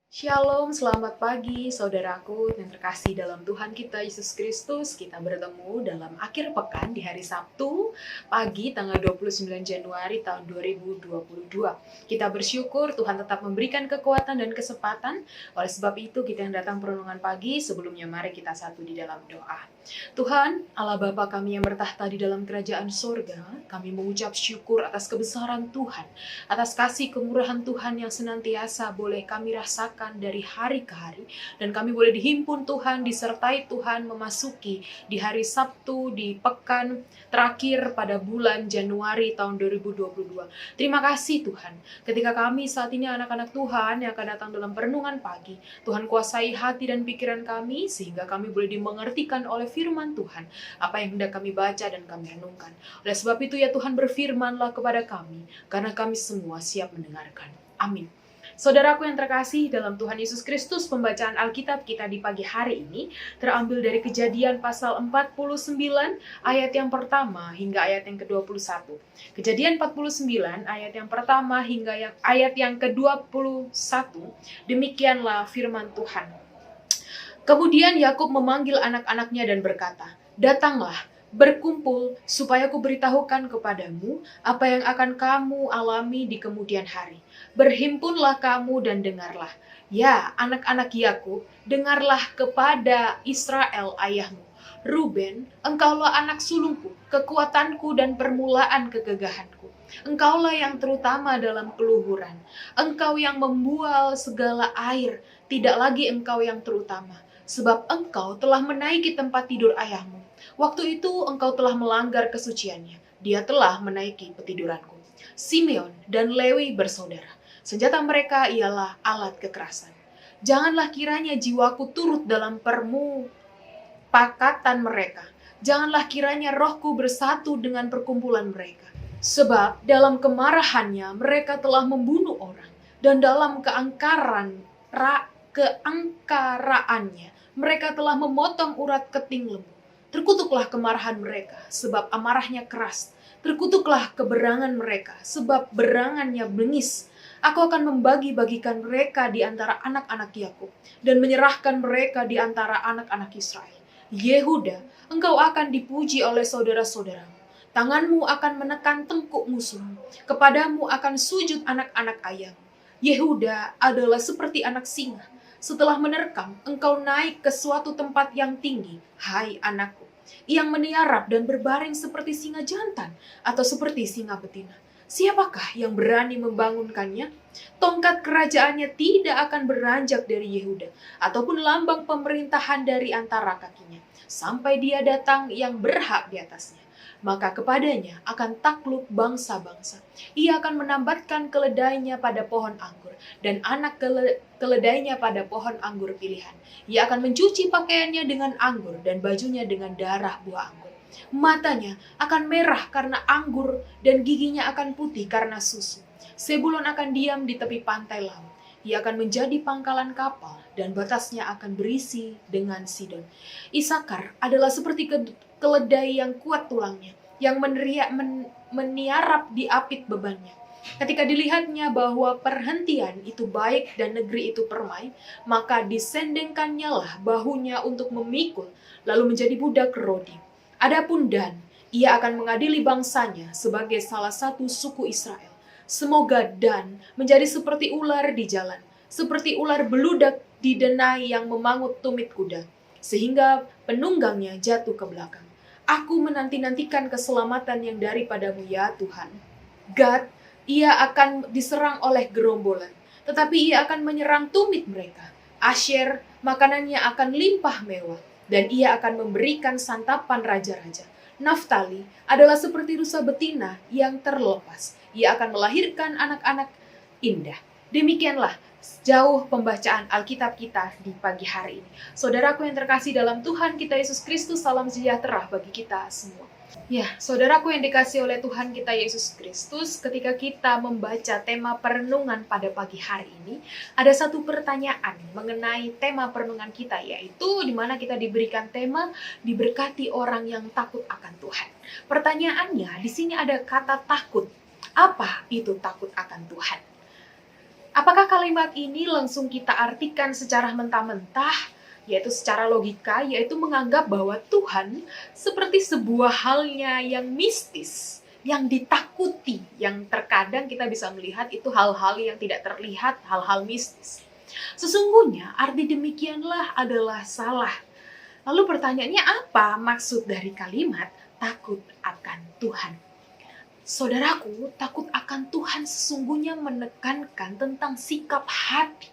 Shalom, selamat pagi saudaraku yang terkasih dalam Tuhan kita Yesus Kristus. Kita bertemu dalam akhir pekan di hari Sabtu pagi tanggal 29 Januari tahun 2022. Kita bersyukur Tuhan tetap memberikan kekuatan dan kesempatan. Oleh sebab itu kita yang datang perenungan pagi, sebelumnya mari kita satu di dalam doa. Tuhan, Allah Bapa kami yang bertahta di dalam kerajaan sorga, kami mengucap syukur atas kebesaran Tuhan, atas kasih kemurahan Tuhan yang senantiasa boleh kami rasakan dari hari ke hari, dan kami boleh dihimpun Tuhan, disertai Tuhan memasuki di hari Sabtu di pekan terakhir pada bulan Januari tahun 2022. Terima kasih Tuhan, ketika kami saat ini anak-anak Tuhan yang akan datang dalam perenungan pagi, Tuhan kuasai hati dan pikiran kami sehingga kami boleh dimengertikan oleh firman Tuhan apa yang hendak kami baca dan kami renungkan. Oleh sebab itu ya Tuhan, berfirmanlah kepada kami, karena kami semua siap mendengarkan. Amin. Saudaraku yang terkasih dalam Tuhan Yesus Kristus, pembacaan Alkitab kita di pagi hari ini terambil dari Kejadian pasal 49 ayat yang pertama hingga ayat yang ke-21. Kejadian 49 ayat yang pertama hingga ayat yang ke-21. Demikianlah firman Tuhan. Kemudian Yakub memanggil anak-anaknya dan berkata, "Datanglah, berkumpul supaya ku beritahukan kepadamu apa yang akan kamu alami di kemudian hari. Berhimpunlah kamu dan dengarlah. Ya, anak-anak Yakub, dengarlah kepada Israel ayahmu. Ruben, engkaulah anak sulungku, kekuatanku dan permulaan kegegahanku. Engkaulah yang terutama dalam keluhuran. Engkau yang membual segala air, tidak lagi engkau yang terutama. Sebab engkau telah menaiki tempat tidur ayahmu. Waktu itu engkau telah melanggar kesuciannya. Dia telah menaiki petiduranku." Simeon dan Lewi bersaudara. Senjata mereka ialah alat kekerasan. Janganlah kiranya jiwaku turut dalam permupakatan mereka. Janganlah kiranya rohku bersatu dengan perkumpulan mereka. Sebab dalam kemarahannya mereka telah membunuh orang. Dan dalam keangkaraannya mereka telah memotong urat keting lembu. Terkutuklah kemarahan mereka, sebab amarahnya keras. Terkutuklah keberangan mereka, sebab berangannya bengis. Aku akan membagi-bagikan mereka di antara anak-anak Yakub, dan menyerahkan mereka di antara anak-anak Israel. Yehuda, engkau akan dipuji oleh saudara-saudaramu. Tanganmu akan menekan tengkuk musuhmu. Kepadamu akan sujud anak-anak ayahmu. Yehuda adalah seperti anak singa. Setelah menerkam, engkau naik ke suatu tempat yang tinggi, hai anakku, yang meniarap dan berbaring seperti singa jantan atau seperti singa betina. Siapakah yang berani membangunkannya? Tongkat kerajaannya tidak akan beranjak dari Yehuda, ataupun lambang pemerintahan dari antara kakinya, sampai dia datang yang berhak di atasnya. Maka kepadanya akan takluk bangsa-bangsa. Ia akan menambatkan keledainya pada pohon anggur, dan anak keledainya pada pohon anggur pilihan. Ia akan mencuci pakaiannya dengan anggur, dan bajunya dengan darah buah anggur. Matanya akan merah karena anggur, dan giginya akan putih karena susu. Sebulon akan diam di tepi pantai laut. Ia akan menjadi pangkalan kapal, dan batasnya akan berisi dengan Sidon. Isakar adalah seperti keledai yang kuat tulangnya, yang meniarap di apit bebannya. Ketika dilihatnya bahwa perhentian itu baik dan negeri itu permai, maka disendengkannya lah bahunya untuk memikul, lalu menjadi budak Rodi. Adapun Dan, ia akan mengadili bangsanya sebagai salah satu suku Israel. Semoga Dan menjadi seperti ular di jalan, seperti ular beludak di denai yang memangut tumit kuda, sehingga penunggangnya jatuh ke belakang. Aku menanti-nantikan keselamatan yang daripadamu ya Tuhan. Gad, ia akan diserang oleh gerombolan, tetapi ia akan menyerang tumit mereka. Asher, makanannya akan limpah mewah, dan ia akan memberikan santapan raja-raja. Naftali adalah seperti rusa betina yang terlepas. Ia akan melahirkan anak-anak indah. Demikianlah sejauh pembacaan Alkitab kita di pagi hari ini. Saudaraku yang terkasih dalam Tuhan kita Yesus Kristus, salam sejahtera bagi kita semua. Ya, saudaraku yang dikasih oleh Tuhan kita Yesus Kristus, ketika kita membaca tema perenungan pada pagi hari ini, ada satu pertanyaan mengenai tema perenungan kita, yaitu di mana kita diberikan tema diberkati orang yang takut akan Tuhan. Pertanyaannya, di sini ada kata takut. Apa itu takut akan Tuhan? Apakah kalimat ini langsung kita artikan secara mentah-mentah, yaitu secara logika, yaitu menganggap bahwa Tuhan seperti sebuah halnya yang mistis, yang ditakuti, yang terkadang kita bisa melihat itu hal-hal yang tidak terlihat, hal-hal mistis. Sesungguhnya arti demikianlah adalah salah. Lalu pertanyaannya apa maksud dari kalimat takut akan Tuhan? Saudaraku, takut akan Tuhan sesungguhnya menekankan tentang sikap hati.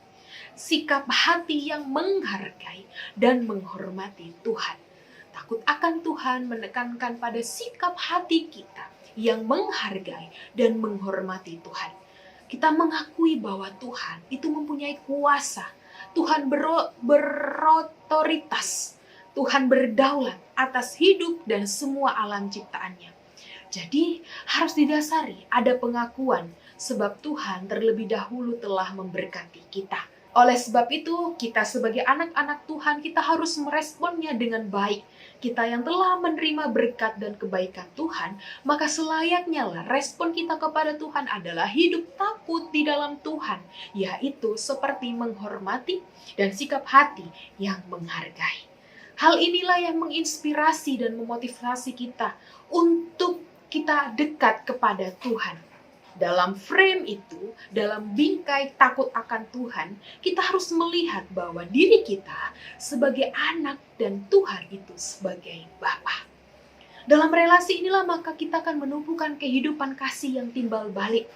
Sikap hati yang menghargai dan menghormati Tuhan. Takut akan Tuhan menekankan pada sikap hati kita yang menghargai dan menghormati Tuhan. Kita mengakui bahwa Tuhan itu mempunyai kuasa. Tuhan berotoritas. Tuhan berdaulat atas hidup dan semua alam ciptaannya. Jadi harus didasari ada pengakuan sebab Tuhan terlebih dahulu telah memberkati kita. Oleh sebab itu kita sebagai anak-anak Tuhan kita harus meresponnya dengan baik. Kita yang telah menerima berkat dan kebaikan Tuhan, maka selayaknya lah respon kita kepada Tuhan adalah hidup takut di dalam Tuhan, yaitu seperti menghormati dan sikap hati yang menghargai. Hal inilah yang menginspirasi dan memotivasi kita untuk kita dekat kepada Tuhan. Dalam frame itu, dalam bingkai takut akan Tuhan, kita harus melihat bahwa diri kita sebagai anak dan Tuhan itu sebagai Bapa. Dalam relasi inilah maka kita akan menumbuhkan kehidupan kasih yang timbal balik.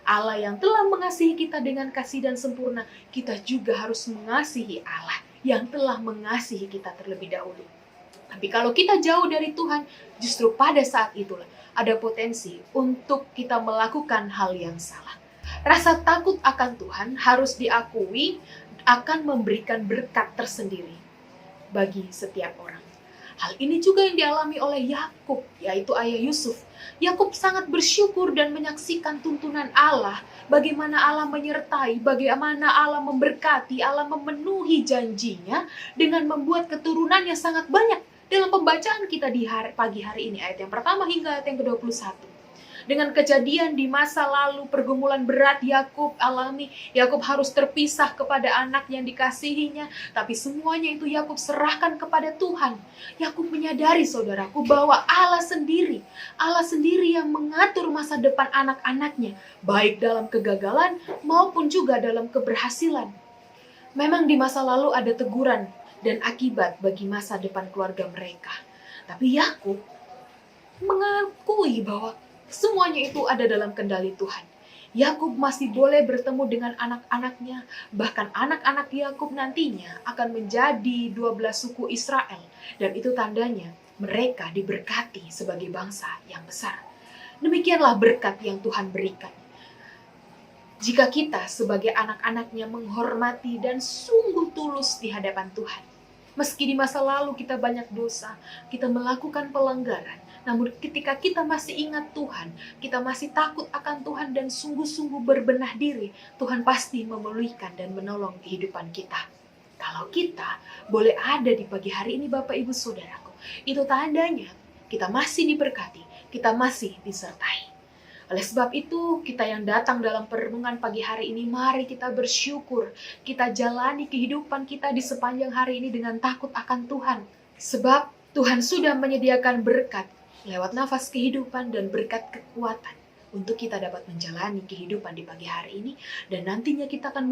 Allah yang telah mengasihi kita dengan kasih dan sempurna, kita juga harus mengasihi Allah yang telah mengasihi kita terlebih dahulu. Tapi kalau kita jauh dari Tuhan, justru pada saat itulah ada potensi untuk kita melakukan hal yang salah. Rasa takut akan Tuhan harus diakui akan memberikan berkat tersendiri bagi setiap orang. Hal ini juga yang dialami oleh Yakub, yaitu ayah Yusuf. Yakub sangat bersyukur dan menyaksikan tuntunan Allah, bagaimana Allah menyertai, bagaimana Allah memberkati, Allah memenuhi janjinya dengan membuat keturunannya sangat banyak. Dalam pembacaan kita di pagi hari ini, ayat yang pertama hingga ayat yang ke-21. Dengan kejadian di masa lalu, pergumulan berat Yakub alami, Yakub harus terpisah kepada anak yang dikasihinya, tapi semuanya itu Yakub serahkan kepada Tuhan. Yakub menyadari, saudaraku, bahwa Allah sendiri yang mengatur masa depan anak-anaknya, baik dalam kegagalan maupun juga dalam keberhasilan. Memang di masa lalu ada teguran dan akibat bagi masa depan keluarga mereka. Tapi Yakub mengakui bahwa semuanya itu ada dalam kendali Tuhan. Yakub masih boleh bertemu dengan anak-anaknya, bahkan anak-anak Yakub nantinya akan menjadi 12 suku Israel. Dan itu tandanya mereka diberkati sebagai bangsa yang besar. Demikianlah berkat yang Tuhan berikan. Jika kita sebagai anak-anaknya menghormati dan sungguh tulus di hadapan Tuhan. Meski di masa lalu kita banyak dosa, kita melakukan pelanggaran, namun ketika kita masih ingat Tuhan, kita masih takut akan Tuhan dan sungguh-sungguh berbenah diri, Tuhan pasti memulihkan dan menolong kehidupan kita. Kalau kita boleh ada di pagi hari ini Bapak Ibu Saudaraku, itu tandanya kita masih diberkati, kita masih disertai. Oleh sebab itu, kita yang datang dalam perenungan pagi hari ini, mari kita bersyukur. Kita jalani kehidupan kita di sepanjang hari ini dengan takut akan Tuhan. Sebab Tuhan sudah menyediakan berkat lewat nafas kehidupan dan berkat kekuatan untuk kita dapat menjalani kehidupan di pagi hari ini. Dan nantinya kita akan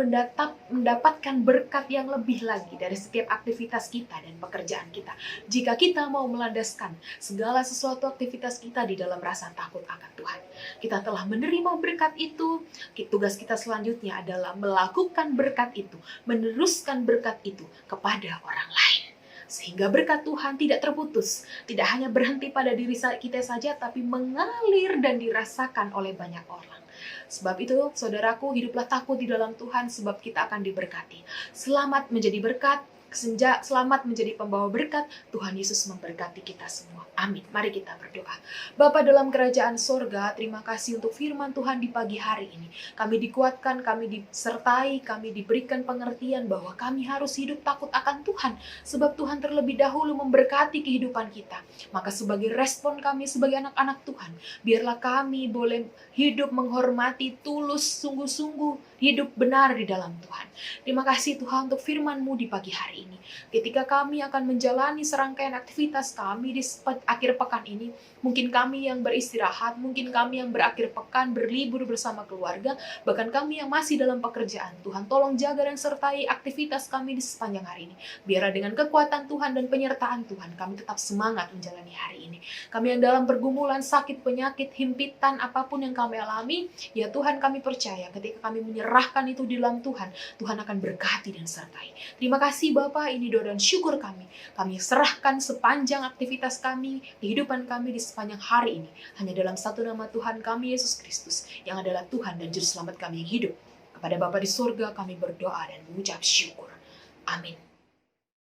mendapatkan berkat yang lebih lagi dari setiap aktivitas kita dan pekerjaan kita. Jika kita mau melandaskan segala sesuatu aktivitas kita di dalam rasa takut akan Tuhan. Kita telah menerima berkat itu, tugas kita selanjutnya adalah melakukan berkat itu, meneruskan berkat itu kepada orang lain. Sehingga berkat Tuhan tidak terputus, tidak hanya berhenti pada diri kita saja, tapi mengalir dan dirasakan oleh banyak orang. Sebab itu, saudaraku, hiduplah takut di dalam Tuhan, sebab kita akan diberkati. Selamat menjadi berkat, selamat menjadi pembawa berkat. Tuhan Yesus memberkati kita semua. Amin. Mari kita berdoa. Bapa dalam kerajaan sorga, terima kasih untuk firman Tuhan di pagi hari ini. Kami dikuatkan, kami disertai, kami diberikan pengertian bahwa kami harus hidup takut akan Tuhan. Sebab Tuhan terlebih dahulu memberkati kehidupan kita. Maka sebagai respon kami sebagai anak-anak Tuhan, biarlah kami boleh hidup menghormati tulus sungguh-sungguh di hidup benar di dalam Tuhan. Terima kasih Tuhan untuk firman-Mu di pagi hari ini. Ketika kami akan menjalani serangkaian aktivitas kami di akhir pekan ini, mungkin kami yang beristirahat, mungkin kami yang berakhir pekan, berlibur bersama keluarga, bahkan kami yang masih dalam pekerjaan. Tuhan tolong jaga dan sertai aktivitas kami di sepanjang hari ini. Biarlah dengan kekuatan Tuhan dan penyertaan Tuhan, kami tetap semangat menjalani hari ini. Kami yang dalam pergumulan, sakit, penyakit, himpitan, apapun yang kami alami, ya Tuhan kami percaya ketika kami menyerahkan itu di dalam Tuhan, Tuhan akan berkati dan sertai. Terima kasih Bapa, ini doa dan syukur kami. Kami serahkan sepanjang aktivitas kami, kehidupan kami di sepanjang hari ini. Hanya dalam satu nama Tuhan kami, Yesus Kristus, yang adalah Tuhan dan Juru Selamat kami yang hidup. Kepada Bapa di surga kami berdoa dan mengucap syukur. Amin.